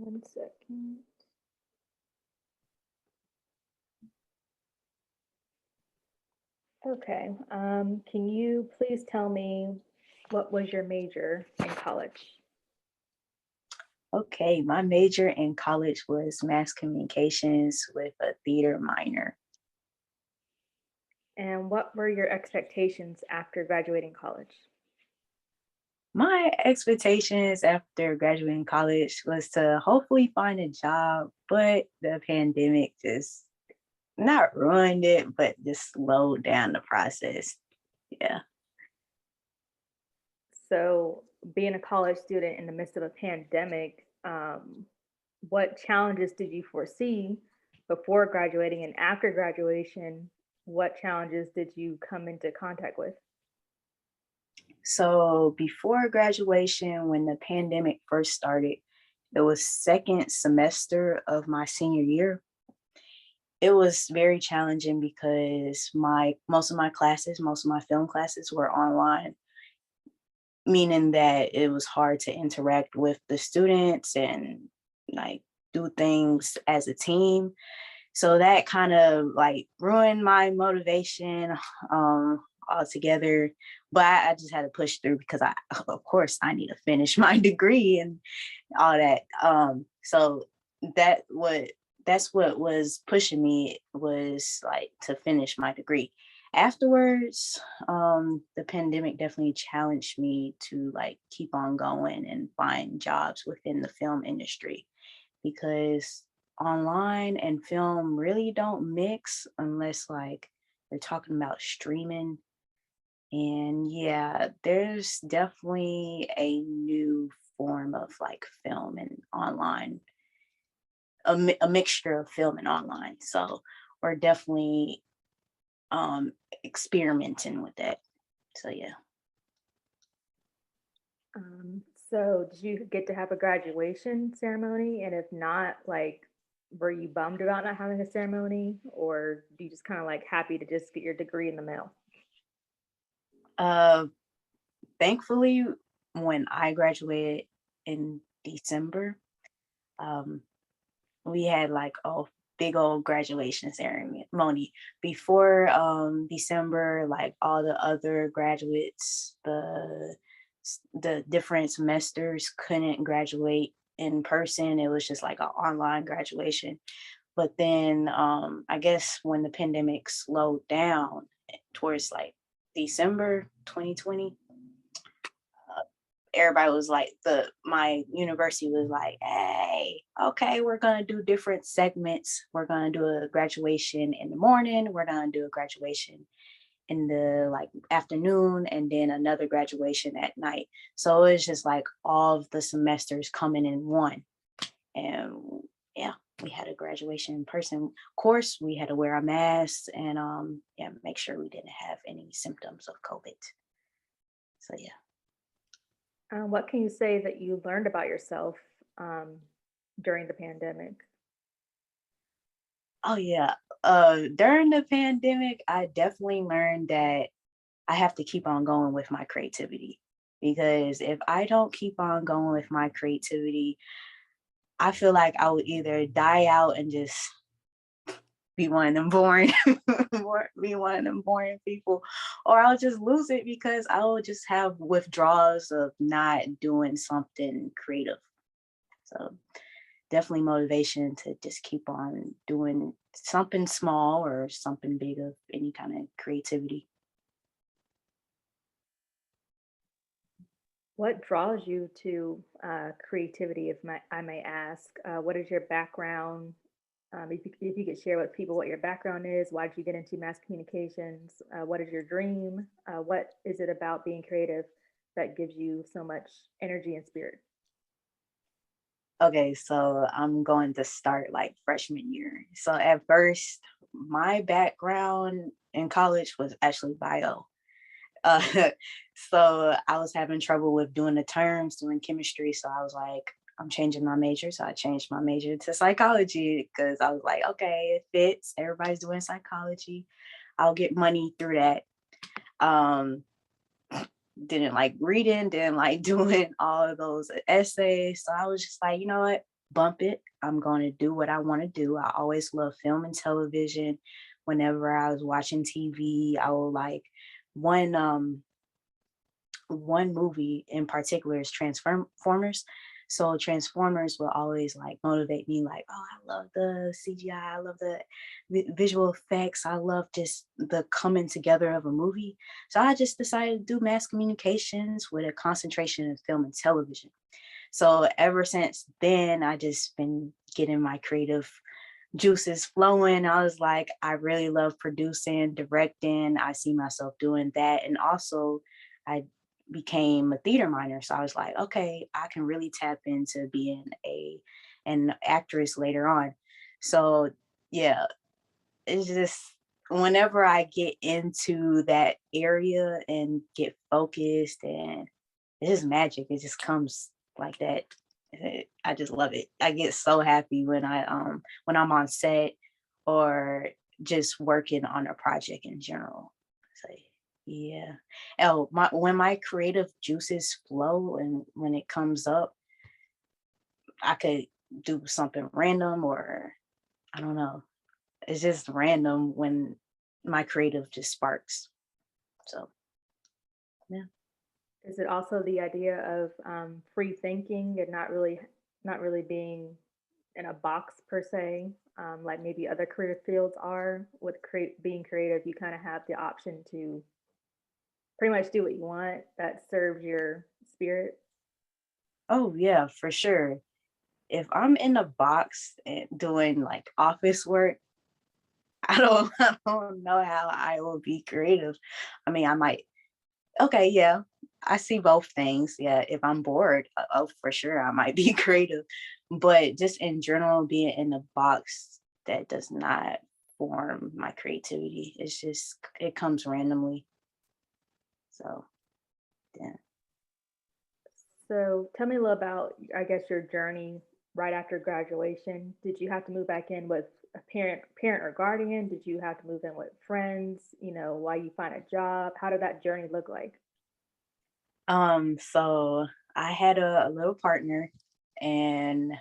One second. Okay. Can you please tell me what was your major in college? Okay, my major in college was mass communications with a theater minor. And what were your expectations after graduating college? My expectations after graduating college was to hopefully find a job, but the pandemic just not ruined it, but just slowed down the process. Yeah. So, being a college student in the midst of a pandemic, what challenges did you foresee before graduating and after graduation? What challenges did you come into contact with? So before graduation, when the pandemic first started, it was second semester of my senior year. It was very challenging because my most of my classes, most of my film classes were online, meaning that it was hard to interact with the students and like do things as a team. So that kind of like ruined my motivation altogether. But I just had to push through because I of course I need to finish my degree and all that. So that what that's what was pushing me was like to finish my degree. Afterwards, the pandemic definitely challenged me to like keep on going and find jobs within the film industry because online and film really don't mix unless like we're talking about streaming. And yeah, there's definitely a new form of like film and online, a mixture of film and online. So we're definitely experimenting with that. So yeah. Um, so, did you get to have a graduation ceremony? And if not, like, were you bummed about not having a ceremony, or do you just kind of like happy to just get your degree in the mail? Uh Thankfully when I graduated in December, um we had like a big old graduation ceremony. Before December, like all the other graduates, the different semesters couldn't graduate in person. It was just like an online graduation. But then I guess when the pandemic slowed down towards like December 2020, everybody was like, the my university was like, hey, okay, we're gonna do different segments. We're gonna do a graduation in the morning, we're gonna do a graduation in the like afternoon, and then another graduation at night. So it's just like all of the semesters coming in one. And yeah, we had a graduation in person. Of course, we had to wear our masks and yeah, make sure we didn't have any symptoms of COVID. So yeah. What can you say that you learned about yourself um, during the pandemic? Oh yeah. During the pandemic, I definitely learned that I have to keep on going with my creativity because if I don't keep on going with my creativity, I feel like I would either die out and just be one of them boring, be one of them boring people, or I'll just lose it because I will just have withdrawals of not doing something creative. So definitely motivation to just keep on doing something small or something big of any kind of creativity. What draws you to creativity, I may ask? What is your background? If you could share with people what your background is, why did you get into mass communications? What is your dream? What is it about being creative that gives you so much energy and spirit? Okay, so I'm going to start like freshman year. So at first, my background in college was actually bio. Uh, so I was having trouble with doing the terms, doing chemistry. So I was like, I'm changing my major. So I changed my major to psychology because I was like, okay, it fits. Everybody's doing psychology. I'll get money through that. Um, didn't like reading, didn't like doing all of those essays. So I was just like, you know what? bump it. I'm going to do what I want to do. I always love film and television. Whenever I was watching TV, I will like one one movie in particular is Transformers. So Transformers will always like motivate me, like, oh, I love the CGI, I love the visual effects, I love just the coming together of a movie. So I just decided to do mass communications with a concentration in film and television. So ever since then, I just been getting my creative juices flowing. I was like, I really love producing, directing. I see myself doing that. And also, I became a theater minor. So I was like, okay, I can really tap into being an actress later on. So yeah, it's just whenever I get into that area and get focused, and it's just magic. It just comes like that. I just love it. I get so happy when I'm on set or just working on a project in general. So yeah. Oh, my when my creative juices flow and when it comes up, I could do something random, or I don't know. It's just random when my creative just sparks. So yeah. Is it also the idea of free thinking and not really being in a box per se, like maybe other career fields are? With being creative, you kind of have the option to pretty much do what you want that serves your spirit. Oh yeah, for sure. If I'm in a box and doing like office work, I don't know how I will be creative. I mean, I might, okay, yeah, I see both things. Yeah, if I'm bored, oh, for sure, I might be creative. But just in general, being in a box that does not form my creativity, it's just, it comes randomly. So, yeah. So tell me a little about, I guess, your journey right after graduation. Did you have to move back in with a parent or guardian? Did you have to move in with friends? While you find a job? How did that journey look like? So I had a little partner, and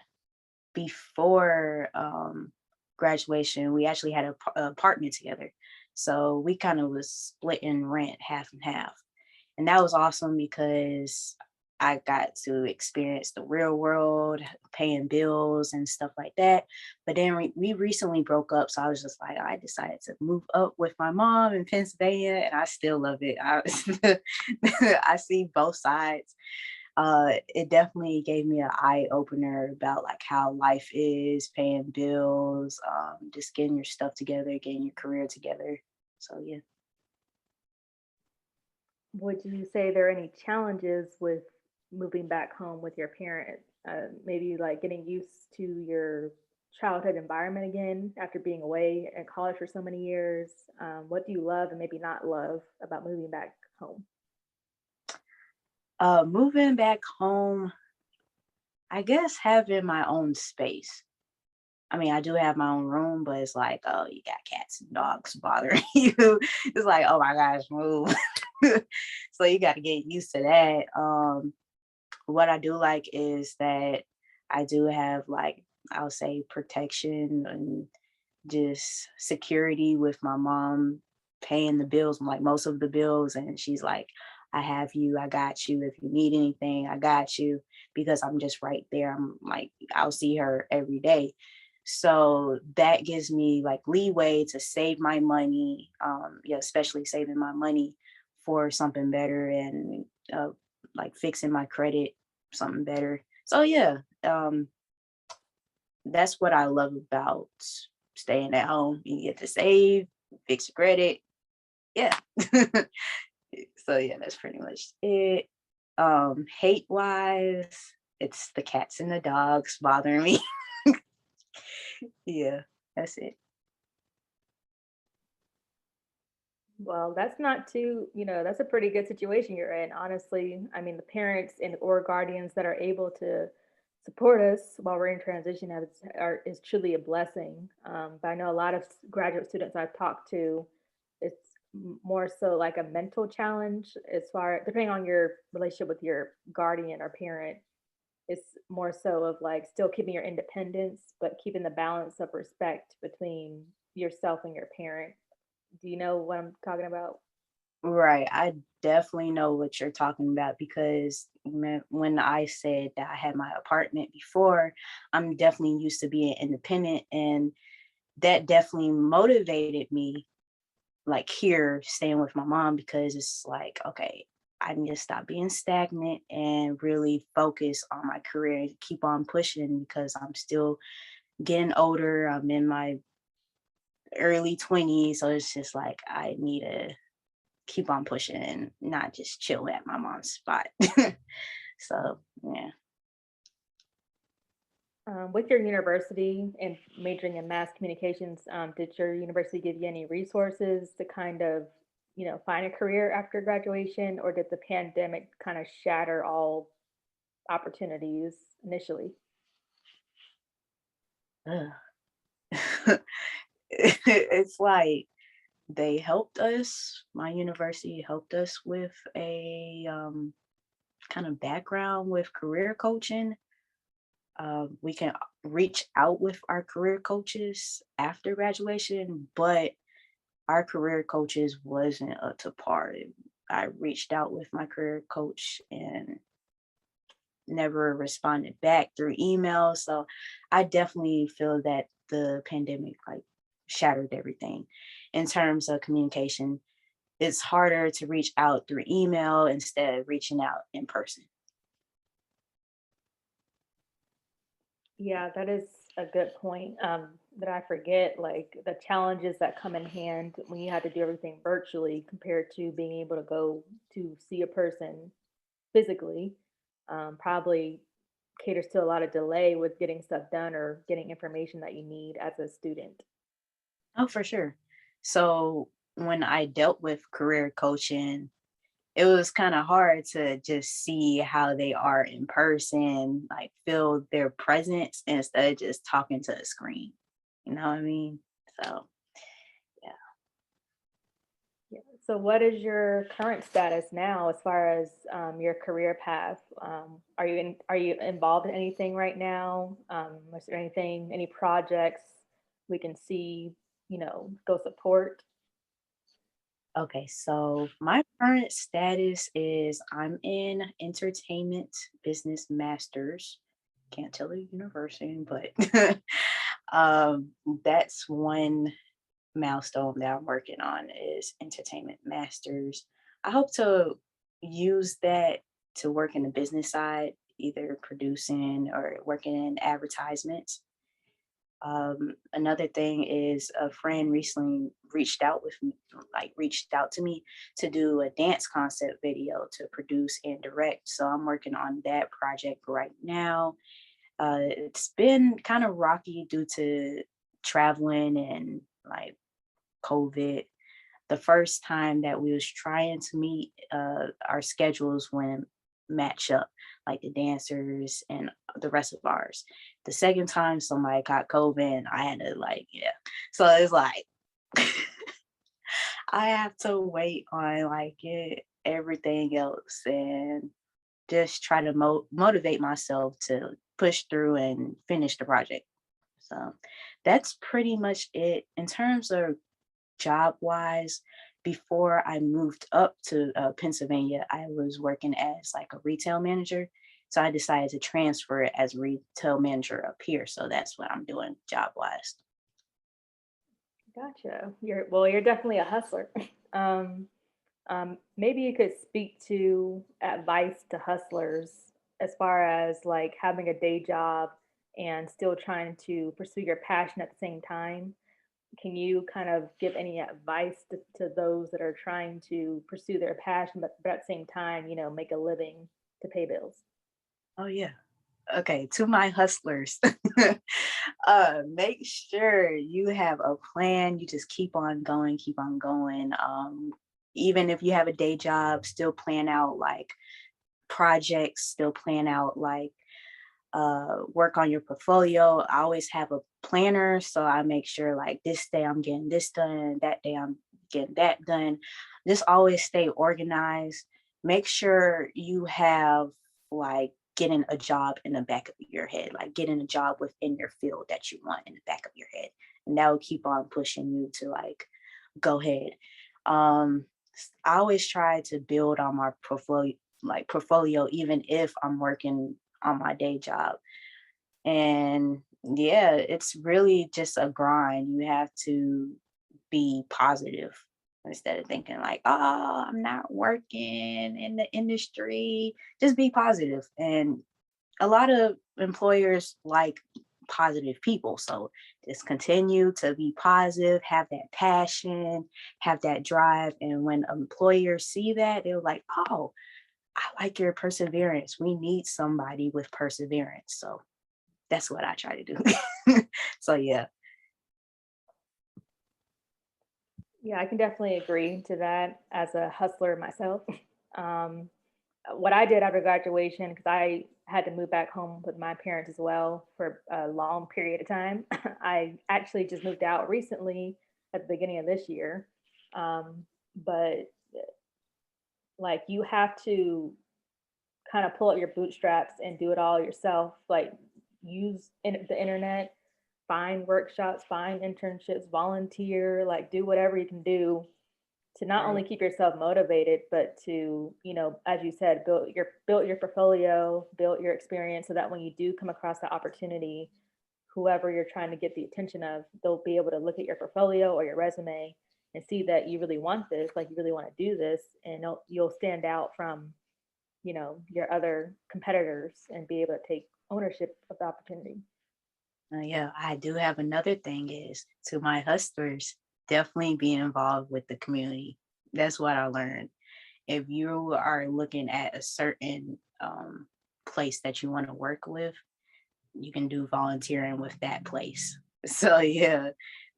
before graduation, we actually had a apartment together. So we kind of was splitting rent half and half. And that was awesome because I got to experience the real world, paying bills and stuff like that. But then we recently broke up. So I was just like, I decided to move up with my mom in Pennsylvania, and I still love it. I see both sides. It definitely gave me an eye opener about like how life is, paying bills, just getting your stuff together, getting your career together. So yeah. Would you say there are any challenges with moving back home with your parent? Maybe like getting used to your childhood environment again after being away at college for so many years. What do you love and maybe not love about moving back home? Moving back home, I guess having my own space. I mean, I do have my own room, but it's like, oh, you got cats and dogs bothering you. It's like, oh my gosh, move. So you got to get used to that. What I do like is that I do have like, I'll say protection and just security with my mom paying the bills, like most of the bills. And she's like, I have you, I got you. If you need anything, I got you, because I'm just right there. I'm like, I'll see her every day. So that gives me like leeway to save my money, yeah, especially saving my money for something better, and uh, like fixing my credit, something better. So yeah, that's what I love about staying at home. You get to save, fix your credit. Yeah. So yeah, that's pretty much it. Hate wise, it's the cats and the dogs bothering me. Yeah, that's it. Well, that's not too, that's a pretty good situation you're in, honestly. I mean, the parents and or guardians that are able to support us while we're in transition is truly a blessing. But I know a lot of graduate students I've talked to, it's more so like a mental challenge as far depending on your relationship with your guardian or parent. It's more so of like still keeping your independence, but keeping the balance of respect between yourself and your parent. Do you know what I'm talking about? Right. I definitely know what you're talking about because when I said that I had my apartment before, I'm definitely used to being independent. And that definitely motivated me, like here, staying with my mom, because it's like, okay, I need to stop being stagnant and really focus on my career and keep on pushing because I'm still getting older. I'm in my early 20s. So it's just like, I need to keep on pushing and not just chill at my mom's spot. So yeah. With your university and majoring in mass communications, did your university give you any resources to kind of, find a career after graduation, or did the pandemic kind of shatter all opportunities initially? Ugh. It's like they helped us. My university helped us with a kind of background with career coaching. We can reach out with our career coaches after graduation, but our career coaches wasn't up to par. I reached out with my career coach and never responded back through email. So I definitely feel that the pandemic like shattered everything in terms of communication. It's harder to reach out through email instead of reaching out in person. Yeah, that is a good point. That I forget, like the challenges that come in hand when you had to do everything virtually compared to being able to go to see a person physically. Probably caters to a lot of delay with getting stuff done or getting information that you need as a student. Oh, for sure. So when I dealt with career coaching, it was kind of hard to just see how they are in person, like feel their presence instead of just talking to a screen. You know what I mean? So yeah. Yeah. So, what is your current status now as far as your career path? Are you involved in anything right now? Is there anything, any projects we can see? Go support. Okay, so my current status is I'm in entertainment business masters. Can't tell the university, but um, that's one milestone that I'm working on is entertainment masters. I hope to use that to work in the business side, either producing or working in advertisements. Another thing is a friend recently reached out with me, like reached out to me to do a dance concept video to produce and direct. So I'm working on that project right now. It's been kind of rocky due to traveling and like COVID. The first time that we was trying to meet, our schedules wouldn't match up, like the dancers and the rest of ours. The second time somebody got COVID, and I had to like, yeah. So it's like I have to wait on like everything else and just try to motivate myself to push through and finish the project. So that's pretty much it in terms of job wise. Before I moved up to Pennsylvania, I was working as like a retail manager. So I decided to transfer it as a retail manager up here. So that's what I'm doing job wise. Gotcha. You're definitely a hustler. Um, maybe you could speak to advice to hustlers as far as like having a day job and still trying to pursue your passion at the same time. Can you kind of give any advice to those that are trying to pursue their passion, but at the same time, make a living to pay bills? Oh yeah. Okay, to my hustlers, make sure you have a plan. You just keep on going, keep on going. Even if you have a day job, still plan out like projects, still plan out like work on your portfolio. I always have a planner, so I make sure like this day I'm getting this done, that day I'm getting that done. Just always stay organized. Make sure you have like getting a job in the back of your head, like getting a job within your field that you want in the back of your head. And that will keep on pushing you to like go ahead. I always try to build on my portfolio, even if I'm working on my day job. And yeah, it's really just a grind. You have to be positive instead of thinking like, oh, I'm not working in the industry. Just be positive. And a lot of employers like positive people. So just continue to be positive, have that passion, have that drive. And when employers see that, they're like, oh, I like your perseverance. We need somebody with perseverance. So that's what I try to do. So yeah. Yeah, I can definitely agree to that as a hustler myself. Um, what I did after graduation, because I had to move back home with my parents as well for a long period of time. I actually just moved out recently at the beginning of this year. But like you have to kind of pull up your bootstraps and do it all yourself. Like use the internet, find workshops, find internships, volunteer, like do whatever you can do to not only Right. keep yourself motivated, but to, as you said, build your portfolio, build your experience so that when you do come across the opportunity, whoever you're trying to get the attention of, they'll be able to look at your portfolio or your resume and see that you really want this, like you really want to do this, and you'll stand out from, your other competitors and be able to take ownership of the opportunity. Yeah, I do have another thing is to my hustlers, definitely be involved with the community. That's what I learned. If you are looking at a certain place that you want to work with, you can do volunteering with that place. So yeah,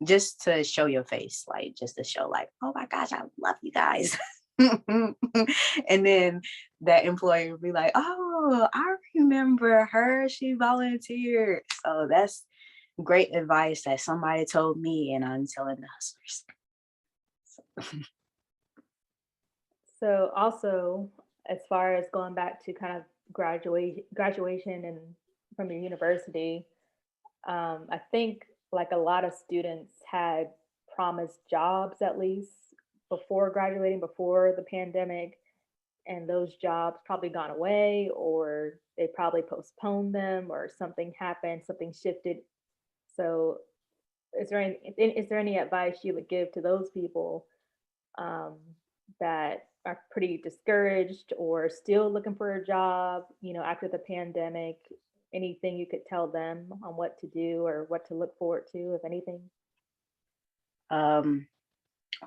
just to show your face, like just to show like, oh my gosh, I love you guys. And then that employer will be like, oh, I remember her. She volunteered. So that's great advice that somebody told me, and I'm telling the hustlers. So also, as far as going back to kind of graduation and from your university, I think like a lot of students had promised jobs at least before graduating, before the pandemic, and those jobs probably gone away or they probably postponed them or something happened, something shifted. So is there any advice you would give to those people um, that are pretty discouraged or still looking for a job, after the pandemic? Anything you could tell them on what to do or what to look forward to, if anything? um,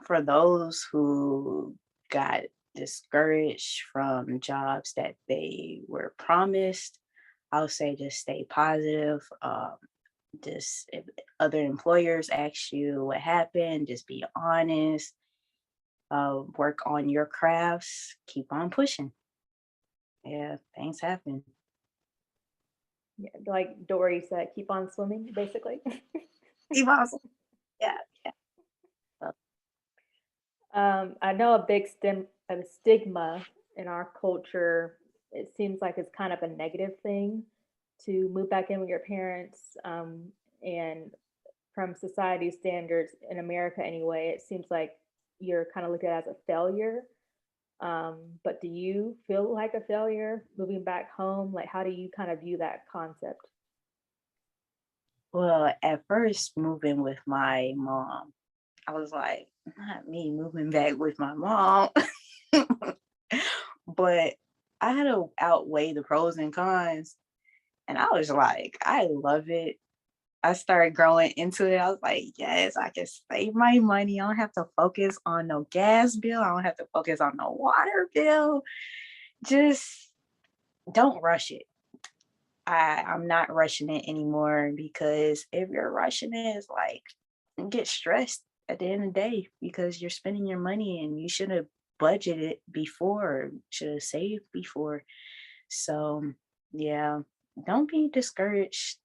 for those who got discouraged from jobs that they were promised, I'll say just stay positive. Just if other employers ask you what happened, just be honest. Work on your crafts. Keep on pushing. Yeah, things happen. Yeah, like Dory said, keep on swimming, basically. Keep on. Yeah, yeah. I know a stigma in our culture. It seems like it's kind of a negative thing to move back in with your parents. And from society standards in America, anyway, it seems like you're kind of looked at as a failure. But do you feel like a failure moving back home? Like, how do you kind of view that concept? Well, at first, moving with my mom, I was like, not me moving back with my mom. But I had to outweigh the pros and cons. And I was like, I love it. I started growing into it. I was like, yes, I can save my money. I don't have to focus on no gas bill. I don't have to focus on no water bill. Just don't rush it. I'm not rushing it anymore because if you're rushing it, it's like you get stressed at the end of the day because you're spending your money and you should have budgeted before, should have saved before. So yeah, don't be discouraged.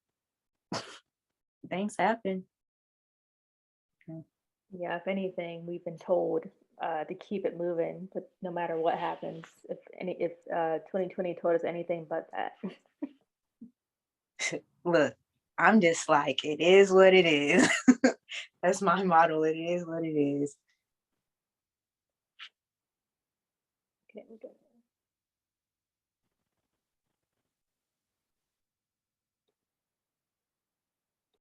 Things happen. Mm. Yeah, if anything, we've been told to keep it moving, but no matter what happens, if 2020 told us anything but that. Look, I'm just like, it is what it is. That's my model. It is what it is. Okay, we good.